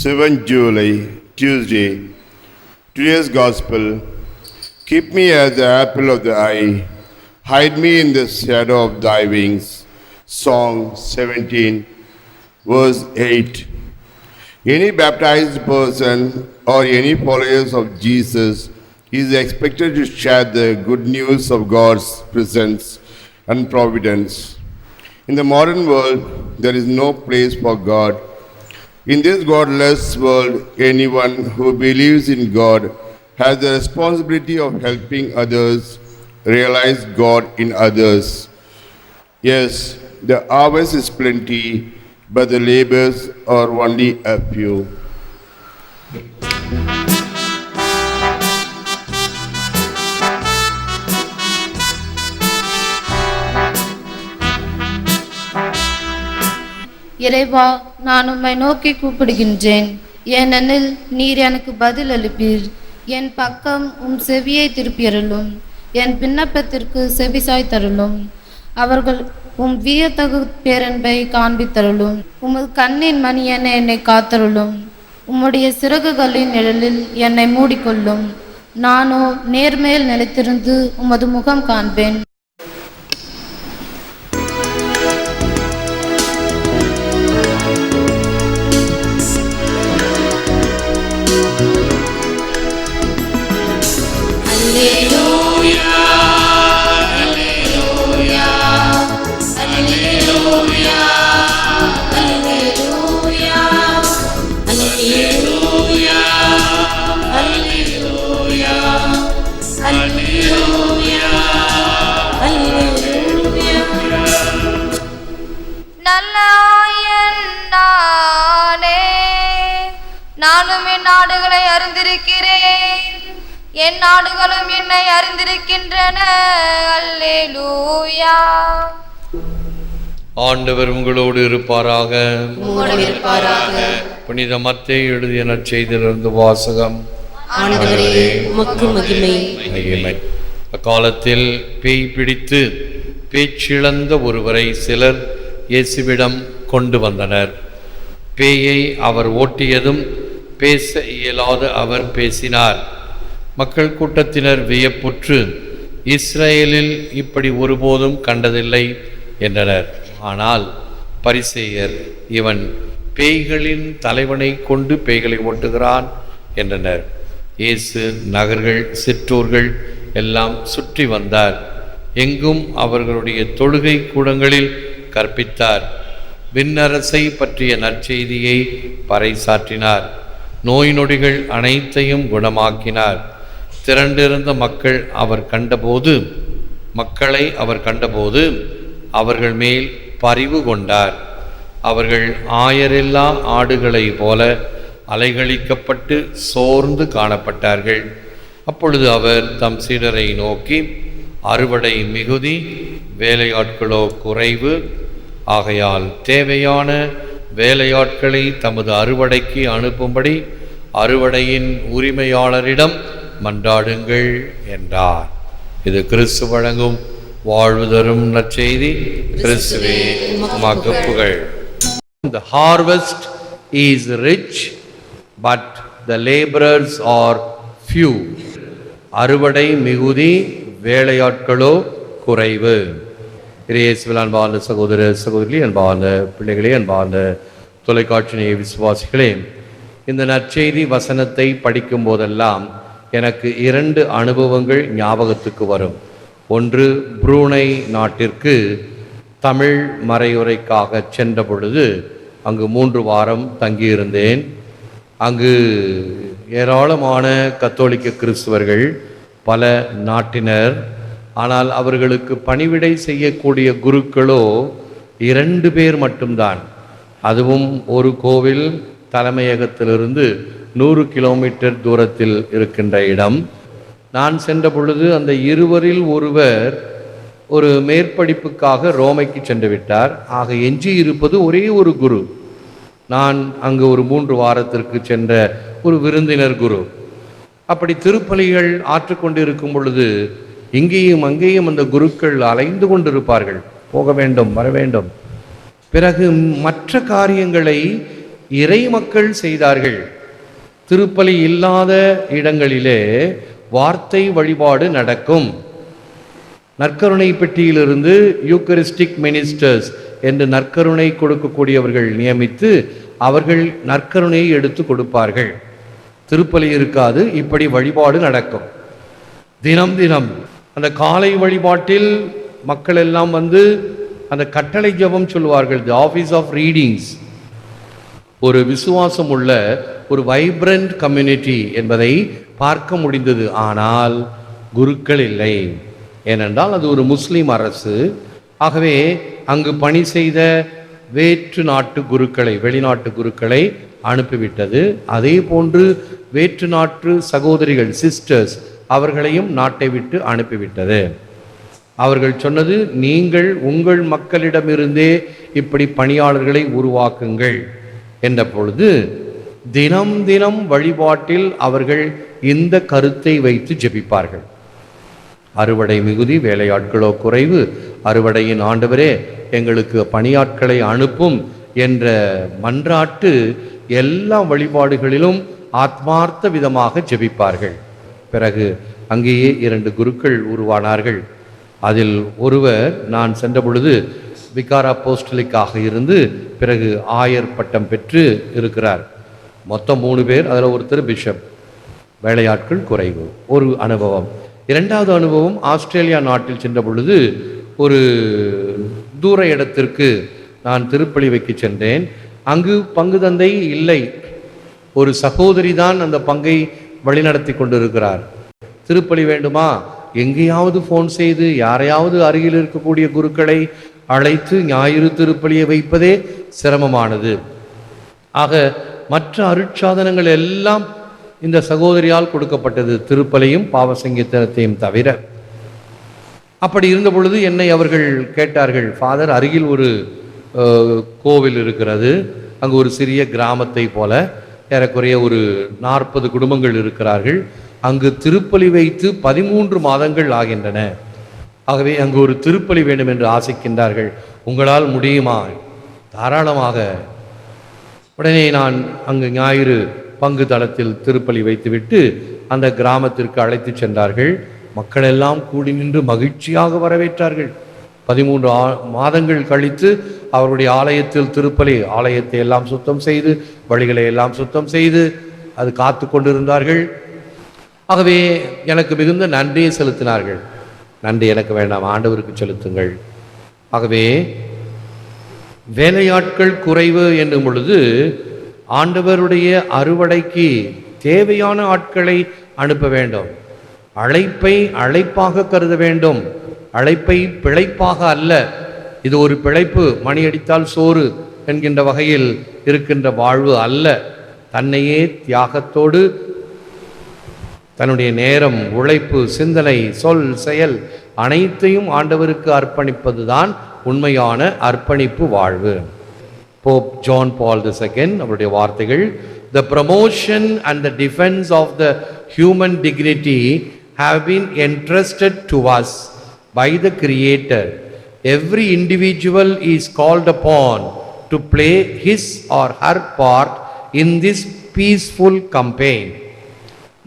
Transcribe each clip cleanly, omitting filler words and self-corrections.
7th July, Tuesday. Today's Gospel. Keep me as the apple of the eye. Hide me in the shadow of thy wings. Psalm 17, verse 8. Any baptized person or any followers of Jesus is expected to share the good news of God's presence and providence. In the modern world, there is no place for God. In this godless world, anyone who believes in God has the responsibility of helping others realize God in others. Yes, the harvest is plenty, but the labors are only a few. இறைவா, நான் உம்மை நோக்கி கூப்பிடுகின்றேன். ஏனெனில் நீர் எனக்கு பதில் அளிப்பீர். என் பக்கம் உம் செவியை திருப்பியருளும். என் விண்ணப்பத்திற்கு செவிசாய் தருளும். அவர்கள் உம் வியத்தகு பேரன்பை காண்பித்தருளும். உமது கண்ணின் மணி என்னை காத்தருளும். உம்முடைய சிறகுகளின் நிழலில் என்னை மூடிக்கொள்ளும். நானோ நேர்மேல் நிலைத்திருந்து உமது முகம் காண்பேன். நானும் என் நாடுகளை அறிந்திருக்கிறேன், என் நாடுகளும் என்னை அறிந்திருக்கின்றன. அல்லேலூயா. ஆண்டவர் உங்களோடு இருப்பாராக. புனித மத்தேயு எழுதிய நற்செய்தியிலிருந்து வாசகம். அக்காலத்தில் பேய் பிடித்து பேச்சிழந்த ஒருவரை சிலர் இயேசுவிடம் கொண்டு வந்தனர். பேயை அவர் ஓட்டியதும் பேச இயலாத அவர் பேசினார். மக்கள் கூட்டத்தினர் வியப்புற்று, இஸ்ரேலில் இப்படி ஒருபோதும் கண்டதில்லை என்றனர். ஆனால் பரிசேயர், இவன் பேய்களின் தலைவனை கொண்டு பேய்களை ஓட்டுகிறான் என்றனர். இயேசு நகர்கள் சிற்றூர்கள் எல்லாம் சுற்றி வந்தார். எங்கும் அவர்களுடைய தொழுகை கூடங்களில் கற்பித்தார். விண்ணரசை பற்றிய நற்செய்தியை பறைசாற்றினார். நோய் நொடிகள் அனைத்தையும் குணமாக்கினார். திரண்டிருந்த மக்களை அவர் கண்டபோது அவர்கள் மேல் பரிவு கொண்டார். அவர்கள் ஆயரில்லா ஆடுகளை போல அலைகழிக்கப்பட்டு சோர்ந்து காணப்பட்டார்கள். அப்பொழுது அவர் தம் சீடரை நோக்கி, அறுவடை மிகுதி, வேலையாட்களோ குறைவு. ஆகையால் தேவையான வேலையாட்களை தமது அறுவடைக்கு அனுப்பும்படி அறுவடையின் உரிமையாளரிடம் மன்றாடுங்கள் என்றார். இது கிறிஸ்து வழங்கும் வாழ்வு தரும் நற்செய்தி. கிறிஸ்துவே உமக்கு புகழ். The harvest is rich, but the laborers are few. அறுவடை மிகுதி, வேலையாட்களோ குறைவு. இயேசுவில் அன்பான சகோதர சகோதரி, அன்பான பிள்ளைகளே, அன்பான தொலைக்காட்சி விசுவாசிகளே, இந்த நற்செய்தி வசனத்தை படிக்கும் போதெல்லாம் எனக்கு 2 அனுபவங்கள் ஞாபகத்துக்கு வரும். ஒன்று, புரூனை நாட்டிற்கு தமிழ் மறையுரைக்காக சென்ற பொழுது அங்கு 3 வாரம் தங்கியிருந்தேன். அங்கு ஏராளமான கத்தோலிக்க கிறிஸ்தவர்கள், பல நாட்டினர். ஆனால் அவர்களுக்கு பணிவிடை செய்யக்கூடிய குருக்களோ 2 பேர் மட்டும்தான். அதுவும் ஒரு கோவில் தலைமையகத்திலிருந்து 100 கிலோமீட்டர் தூரத்தில் இருக்கின்ற இடம். நான் சென்ற பொழுது அந்த இருவரில் ஒருவர் ஒரு மேற்படிப்புக்காக ரோமைக்கு சென்று விட்டார். ஆக எஞ்சி இருப்பது ஒரே ஒரு குரு. நான் அங்கு ஒரு 3 வாரத்திற்கு சென்ற ஒரு விருந்தினர் குரு. அப்படி திருப்பலிகள் ஆற்றுக்கொண்டிருக்கும் பொழுது இங்கேயும் அங்கேயும் அந்த குருக்கள் அலைந்து கொண்டிருப்பார்கள். போக வேண்டும், வர வேண்டும். பிறகு மற்ற காரியங்களை இறை மக்கள் செய்தார்கள். திருப்பலி இல்லாத இடங்களிலே வார்த்தை வழிபாடு நடக்கும். நற்கருணை பெட்டியிலிருந்து யூக்கரிஸ்டிக் மினிஸ்டர்ஸ் என்று நற்கருணை கொடுக்கக்கூடியவர்கள் நியமித்து அவர்கள் நற்கருணையை எடுத்து கொடுப்பார்கள். திருப்பலி இருக்காது, இப்படி வழிபாடு நடக்கும். தினம் தினம் அந்த காலை வழிபாட்டில் மக்கள் எல்லாம் வந்து அந்த கட்டளை ஜெபம் சொல்வார்கள், தி ஆஃபீஸ் ஆஃப் ரீடிங்ஸ். ஒரு விசுவாசம் உள்ள ஒரு வைப்ரண்ட் கம்யூனிட்டி என்பதை பார்க்க முடிந்தது. ஆனால் குருக்கள் இல்லை. ஏனென்றால் அது ஒரு முஸ்லீம் அரசு. ஆகவே அங்கு பணி செய்த வேற்று நாட்டு குருக்களை, வெளிநாட்டு குருக்களை அனுப்பிவிட்டது. அதே போன்று வேற்று நாட்டு சகோதரிகள், சிஸ்டர்ஸ், அவர்களையும் நாட்டை விட்டு அனுப்பிவிட்டது. அவர்கள் சொன்னது, நீங்கள் உங்கள் மக்களிடமிருந்தே இப்படி பணியாளர்களை உருவாக்குங்கள் என்ற பொழுது தினம் தினம் வழிபாட்டில் அவர்கள் இந்த கருத்தை வைத்து ஜெபிப்பார்கள். அறுவடை மிகுதி, வேலையாட்களோ குறைவு, அறுவடையின் ஆண்டவரே எங்களுக்கு பணியாட்களை அனுப்பும் என்ற மன்றாட்டு எல்லா வழிபாடுகளிலும் ஆத்மார்த்த விதமாக ஜெபிப்பார்கள். பிறகு அங்கேயே 2 குருக்கள் உருவானார்கள். அதில் ஒருவர் நான் சென்ற பொழுது விகார் அப்போஸ்டலிக்காக இருந்து பிறகு ஆயர் பட்டம் பெற்று இருக்கிறார். மொத்தம் 3 பேர், அதில் ஒருத்தர் பிஷப். வேலையாட்கள் குறைவு. ஒரு அனுபவம். 2வது அனுபவம், ஆஸ்திரேலியா நாட்டில் சென்ற பொழுது ஒரு தூர இடத்திற்கு நான் திருப்பலி வைக்க சென்றேன். அங்கு பங்கு தந்தை இல்லை, ஒரு சகோதரி தான் அந்த பங்கை வழிநடத்தி கொண்டிருக்கிறார். திருப்பலி வேண்டுமா, எங்கேயாவது ஃபோன் செய்து யாரையாவது அருகில் இருக்கக்கூடிய குருக்களை அழைத்து ஞாயிறு திருப்பலியை வைப்பதே சிரமமானது. ஆக மற்ற அருட்சாதனங்கள் எல்லாம் இந்த சகோதரியால் கொடுக்கப்பட்டது, திருப்பலியும் பாவ சங்கீதத்தையும் தவிர. அப்படி இருந்த பொழுது என்னை அவர்கள் கேட்டார்கள், ஃபாதர், அருகில் ஒரு கோவில் இருக்கிறது, அங்கு ஒரு சிறிய கிராமத்தை போல ஏறக்குறைய ஒரு 40 குடும்பங்கள் இருக்கிறார்கள், அங்கு திருப்பலி வைத்து 13 மாதங்கள் ஆகின்றன. ஆகவே அங்கு ஒரு திருப்பலி வேண்டும் என்று ஆசைக்கின்றார்கள், உங்களால் முடியுமா? தாராளமாக. உடனே நான் அங்கு ஞாயிறு பங்கு தளத்தில் திருப்பலி வைத்துவிட்டு அந்த கிராமத்திற்கு அழைத்து சென்றார்கள். மக்கள் எல்லாம் கூடி நின்று மகிழ்ச்சியாக வரவேற்றார்கள். 13 மாதங்கள் கழித்து அவருடைய ஆலயத்தில் திருப்பலி, ஆலயத்தை எல்லாம் சுத்தம் செய்து, வழிகளை எல்லாம் சுத்தம் செய்து அது காத்து கொண்டிருந்தார்கள். ஆகவே எனக்கு மிகுந்த நன்றியை செலுத்தினார்கள். நன்றி எனக்கு வேண்டாம், ஆண்டவருக்கு செலுத்துங்கள். ஆகவே வேலையாட்கள் குறைவு என்னும் பொழுது ஆண்டவருடைய அறுவடைக்கு தேவையான ஆட்களை அனுப்ப வேண்டும். அழைப்பை அழைப்பாக கருத வேண்டும், அழைப்பை பிழைப்பாக அல்ல. இது ஒரு பிழைப்பு, மணி அடித்தால் சோறு என்கின்ற வகையில் இருக்கின்ற வாழ்வு அல்ல. தன்னையே தியாகத்தோடு தன்னுடைய நேரம், உழைப்பு, சிந்தனை, சொல், செயல் அனைத்தையும் ஆண்டவருக்கு அர்ப்பணிப்பதுதான் உண்மையான அர்ப்பணிப்பு வாழ்வு. போப் ஜான் பால் II அவருடைய வார்த்தைகள், the promotion and the defense of the human dignity have been entrusted to us by the Creator. Every individual is called upon to play his or her part in this peaceful campaign.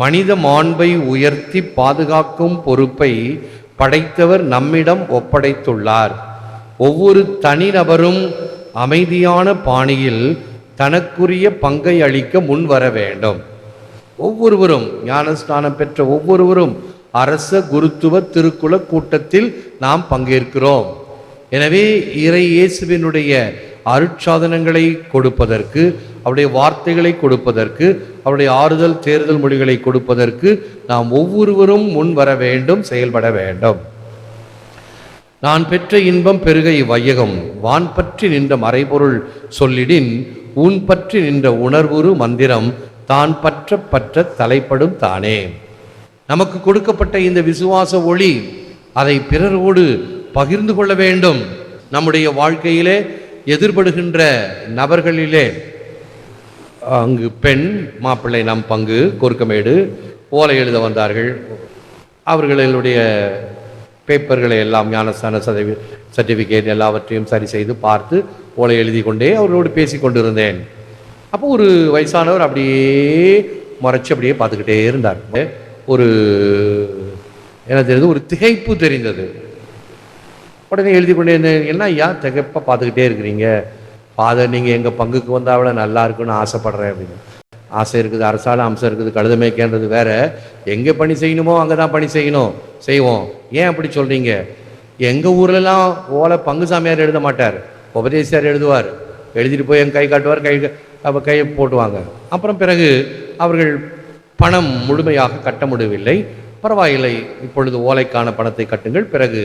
மனித மாண்பை உயர்த்தி பாதுகாக்கும் பொறுப்பை படைத்தவர் நம்மிடம் ஒப்படைத்துள்ளார். ஒவ்வொரு தனிநபரும் அமைதியான பாணியில் தனக்குரிய பங்கை அளிக்க முன் வர வேண்டும். ஒவ்வொருவரும், ஞானஸ்நானம் பெற்ற ஒவ்வொருவரும் அரச குருத்துவ திருக்குல கூட்டத்தில் நாம் பங்கேற்கிறோம். எனவே இறை இயேசுவினுடைய அருட்சாதனங்களை கொடுப்பதற்கு, அவருடைய வார்த்தைகளை கொடுப்பதற்கு, அவருடைய ஆறுதல் தேர்தல் மொழிகளை கொடுப்பதற்கு நாம் ஒவ்வொருவரும் முன் வர வேண்டும், செயல்பட வேண்டும். நான் பெற்ற இன்பம் பெருகை வையகம், வான் பற்றி நின்ற மறைபொருள் சொல்லிடின், ஊன் பற்றி நின்ற உணர்வுறு மந்திரம், தான் பற்ற பற்ற தலைப்படும் தானே. நமக்கு கொடுக்கப்பட்ட இந்த விசுவாச ஒளி, அதை பிறரோடு பகிர்ந்து கொள்ள வேண்டும். நம்முடைய வாழ்க்கையிலே எதிர்படுகின்ற நபர்களிலே, அங்கு பெண் மாப்பிள்ளை நம் பங்கு கோர்க்கமேடு ஓலை எழுத வந்தார்கள். அவர்களுடைய பேப்பர்களை எல்லாம், ஞானஸ்தான சர்டிஃபிகேட் எல்லாவற்றையும் சரி செய்து பார்த்து ஓலை எழுதி கொண்டே அவர்களோடு பேசி கொண்டிருந்தேன். அப்போ ஒரு வயசானவர் அப்படியே முறைச்சி அப்படியே பார்த்துக்கிட்டே இருந்தார். ஒரு என்ன தெரியுது, ஒரு திகைப்பு தெரிந்தது. உடனே எழுதி கொண்டே இருந்தேன், என்ன ஐயா திகைப்பாக பார்த்துக்கிட்டே இருக்கிறீங்க? ஃபாதர், நீங்கள் எங்கள் பங்குக்கு வந்தால் நல்லா இருக்குன்னு ஆசைப்படுறேன் அப்படின்னு. ஆசை இருக்குது, அரசால அம்சம் இருக்குது, கழுத மேய்க்கன்றது வேற. எங்கே பணி செய்யணுமோ அங்கே தான் பணி செய்வோம். ஏன் அப்படி சொல்கிறீங்க? எங்கள் ஊர்லலாம் ஓலை பங்கு சாமியார் எழுத மாட்டார், உபதேசியார் எழுதுவார். எழுதிட்டு போய் என் கை காட்டுவார், கையை போட்டுவாங்க. அப்புறம் பிறகு அவர்கள் பணம் முழுமையாக கட்ட முடியவில்லை. பரவாயில்லை, இப்பொழுது ஓலைக்கான பணத்தை கட்டுங்கள், பிறகு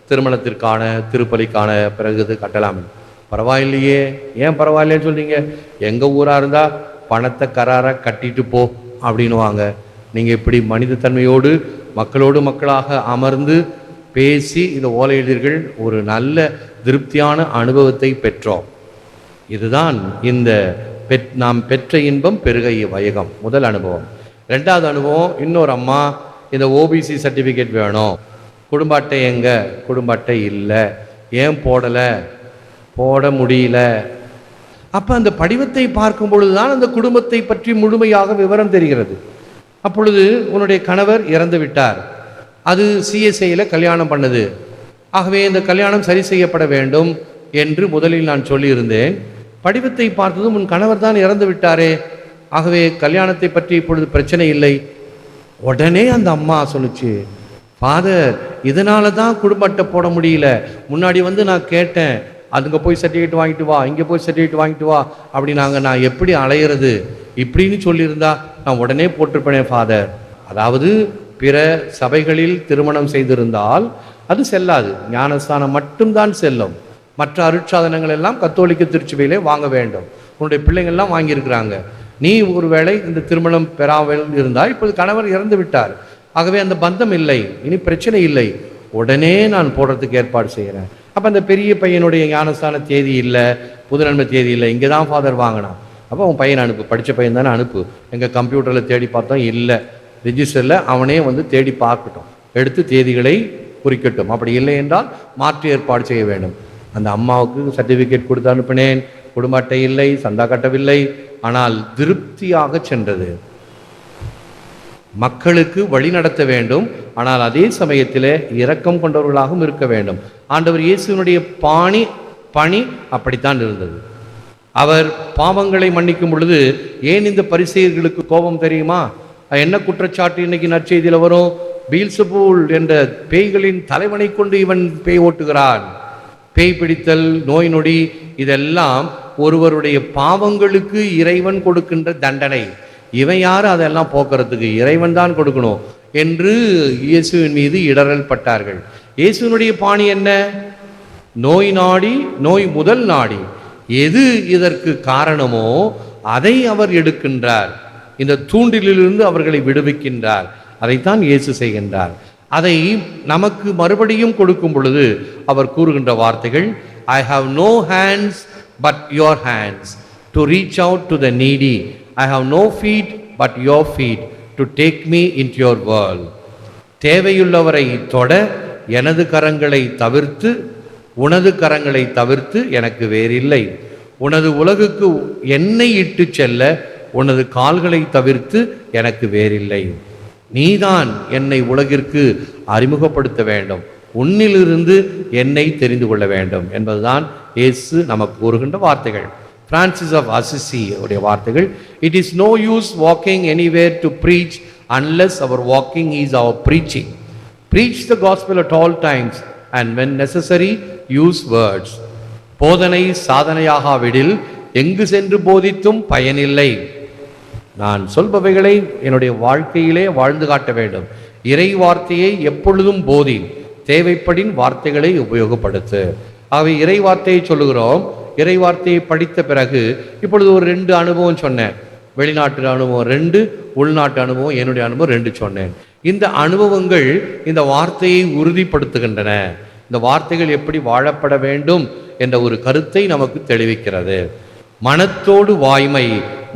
திருமணத்திற்கான திருப்பலிக்கான பிறகு இது கட்டலாம். பரவாயில்லையே, ஏன் பரவாயில்லைன்னு சொல்றீங்க? எங்கள் ஊராக இருந்தால் பணத்தை கராராக கட்டிட்டு போ அப்படின்னுவாங்க. நீங்கள் இப்படி மனித தன்மையோடு மக்களோடு மக்களாக அமர்ந்து பேசி இந்த ஓலை எழுதீர்கள். ஒரு நல்ல திருப்தியான அனுபவத்தை பெற்றோம். இதுதான் இந்த நாம் பெற்ற இன்பம் பெருக வையகம் முதல் அனுபவம். ரெண்டாவது அனுபவம், இன்னொரு அம்மா இந்த ஓபிசி சர்டிஃபிகேட் வேணும், குடும்ப அட்டை எங்க? குடும்ப அட்டை இல்லை. ஏன் போடலை? போட முடியல. அப்போ அந்த படிவத்தை பார்க்கும் பொழுதுதான் அந்த குடும்பத்தை பற்றி முழுமையாக விவரம் தெரிகிறது. அப்பொழுது உன்னுடைய கணவர் இறந்து விட்டார், அது சிஎஸ்ஐயில் கல்யாணம் பண்ணது, ஆகவே இந்த கல்யாணம் சரி செய்யப்பட வேண்டும் என்று முதலில் நான் சொல்லியிருந்தேன். படிவத்தை பார்த்ததும் உன் கணவர் தான் இறந்து விட்டாரே, ஆகவே கல்யாணத்தை பற்றி இப்பொழுது பிரச்சனை இல்லை. உடனே அந்த அம்மா சொல்லுச்சு, ஃபாதர், இதனால தான் குடும்ப அட்டை போட முடியல. முன்னாடி நான் கேட்டேன், அதுங்க போய் சர்டிஃபிகேட் வாங்கிட்டு வா, இங்கே போய் சர்டிஃபிகேட் வாங்கிட்டு வா அப்படின்னாங்க, நான் எப்படி அலையிறது இப்படின்னு சொல்லியிருந்தா நான் உடனே போட்டிருப்பேனே ஃபாதர். அதாவது பிற சபைகளில் திருமணம் செய்திருந்தால் அது செல்லாது, ஞானஸ்தானம் மட்டும்தான் செல்லும். மற்ற அருட்சாதனங்கள் எல்லாம் கத்தோலிக்க திருச்சபையிலே வாங்க வேண்டும். உன்னுடைய பிள்ளைங்கள்லாம் வாங்கியிருக்கிறாங்க. நீ ஒருவேளை இந்த திருமணம் பெறாமல் இருந்தால், இப்போது கணவர் இறந்து விட்டார், ஆகவே அந்த பந்தம் இல்லை, இனி பிரச்சனை இல்லை, உடனே நான் போடுறதுக்கு ஏற்பாடு செய்கிறேன். அப்போ அந்த பெரிய பையனுடைய ஞானஸ்தான தேதி இல்லை, புதுநன்மை தேதி இல்லை, இங்கே தான் ஃபாதர் வாங்கினான். அப்போ அவன் பையனை அனுப்பு, படித்த பையன் தானே அனுப்பு. எங்கள் கம்ப்யூட்டரில் தேடி பார்த்தோம், இல்லை, ரிஜிஸ்டரில் அவனே தேடி பார்க்கட்டும், எடுத்து தேதிகளை குறிக்கட்டும். அப்படி இல்லை என்றால் மாற்று ஏற்பாடு செய்ய வேண்டும். அந்த அம்மாவுக்கு சர்டிஃபிகேட் கொடுத்து அனுப்பினேன், குடும்ப அட்டை இல்லை, சந்தா கட்டவில்லை, ஆனால் திருப்தியாக சென்றது. மக்களுக்கு வழி நடத்த வேண்டும், ஆனால் அதே சமயத்தில் இரக்கம் கொண்டவர்களாகவும் இருக்க வேண்டும். ஆண்டவர் இயேசுவினுடைய பணி அப்படித்தான் இருந்தது. அவர் பாவங்களை மன்னிக்கும் பொழுது ஏன் இந்த பரிசேயர்களுக்கு கோபம் தெரியுமா? என்ன குற்றச்சாட்டு இன்னைக்கு நற்செய்தியில் வரும்? பீல்சபூல் என்ற பேய்களின் தலைவனை கொண்டு இவன் பேய் ஓட்டுகிறான். பேய் பிடித்தல், நோய் நொடி, இதெல்லாம் ஒருவருடைய பாவங்களுக்கு இறைவன் கொடுக்கின்ற தண்டனை. இவன் யார் அதெல்லாம் போக்குறதுக்கு? இறைவன் தான் கொடுக்கணும் என்று இயேசுவின் மீது இடரல் பட்டார்கள். இயேசுவினுடைய பாணி என்ன? நோய் நாடி, நோய் முதல் நாடி, எது இதற்கு காரணமோ அதை அவர் எடுக்கின்றார். இந்த தூண்டிலிருந்து அவர்களை விடுவிக்கின்றார். அதைத்தான் இயேசு செய்கின்றார். அதை நமக்கு மறுபடியும் கொடுக்கும் பொழுது அவர் கூறுகின்ற வார்த்தைகள், I have no hands but your hands to reach out to the needy. I have no feet but your feet to take me into your world. தேவையுள்ளவரை தொட எனது கரங்களை தவிர்த்து, உனது கரங்களை தவிர்த்து எனக்கு வேறில்லை. உனது உலகுக்கு என்னை இட்டு செல்ல உனது கால்களை தவிர்த்து எனக்கு வேறில்லை. நீதான் என்னை உலகிற்கு அறிமுகப்படுத்த வேண்டும், உன்னிலிருந்து என்னை தெரிந்து கொள்ள வேண்டும் என்பதுதான் இயேசு நமக்கு கூறுகின்ற வார்த்தைகள். பிரான்சிஸ் ஆஃப் அசிசி உடைய வார்த்தைகள், it is no use walking anywhere to preach unless our walking is our preaching. Preach the gospel at all times and when necessary use words. போதனை சாதனையாகாவிடில் எங்கு சென்று போதித்தும் பயனில்லை. நான் சொல்பவைகளை என்னுடைய வாழ்க்கையிலே வாழ்ந்து காட்ட வேண்டும். இறை வார்த்தையை எப்பொழுதும் போதி, தேவைப்படின் வார்த்தைகளை உபயோகப்படுத்து. ஆகவே இறை வார்த்தையை சொல்லுகிறோம். இறை வார்த்தையை படித்த பிறகு இப்பொழுது ஒரு 2 அனுபவம் சொன்னேன். வெளிநாட்டு அனுபவம் 2, உள்நாட்டு அனுபவம், என்னுடைய அனுபவம் 2 சொன்னேன். இந்த அனுபவங்கள் இந்த வார்த்தையை உறுதிப்படுத்துகின்றன. இந்த வார்த்தைகள் எப்படி வாழப்பட வேண்டும் என்ற ஒரு கருத்தை நமக்கு தெளிவிக்கிறது. மனத்தோடு வாய்மை,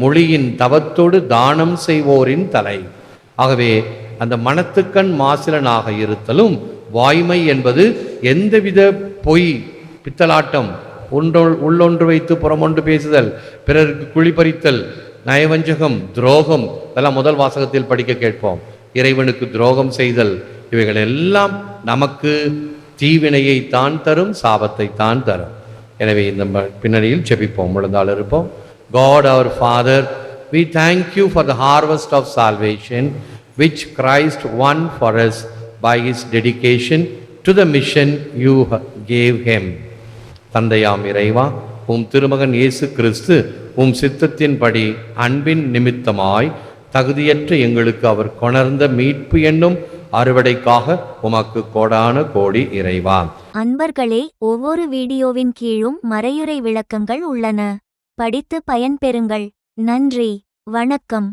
மொழியின் தவத்தோடு தானம் செய்வோரின் தலை. ஆகவே அந்த மனத்துக்கண் மாசிலனாக இருத்தலும், வாய்மை என்பது எந்தவித பொய், பித்தலாட்டம், உள்ளொன்று வைத்து புறமொன்று பேசுதல், பிறருக்கு குழிபறித்தல், நயவஞ்சகம், துரோகம், இதெல்லாம் முதல் வாசகத்தில் படிக்க கேட்போம். இறைவனுக்கு துரோகம் செய்தல், இவைகள் எல்லாம் நமக்கு தீவினையை தான் தரும், சாபத்தை தான் தரும். எனவே இந்த பின்னணியில் ஜெபிப்போம், முழந்தாள் இருப்போம். God our Father, we thank you for the harvest of salvation which Christ won for us by his dedication to the mission you gave him. தந்தையாம் இறைவா, உம் திருமகன் இயேசு கிறிஸ்து உம் சித்தத்தின்படி அன்பின் நிமித்தமாய் தகுதியற்ற எங்களுக்கு அவர் கொணர்ந்த மீட்பு என்னும் அறுவடைக்காக உமக்கு கோடான கோடி இறைவா. அன்பர்களே, ஒவ்வொரு வீடியோவின் கீழும் மறையுரை விளக்கங்கள் உள்ளன. படித்து பயன்பெறுங்கள். நன்றி, வணக்கம்.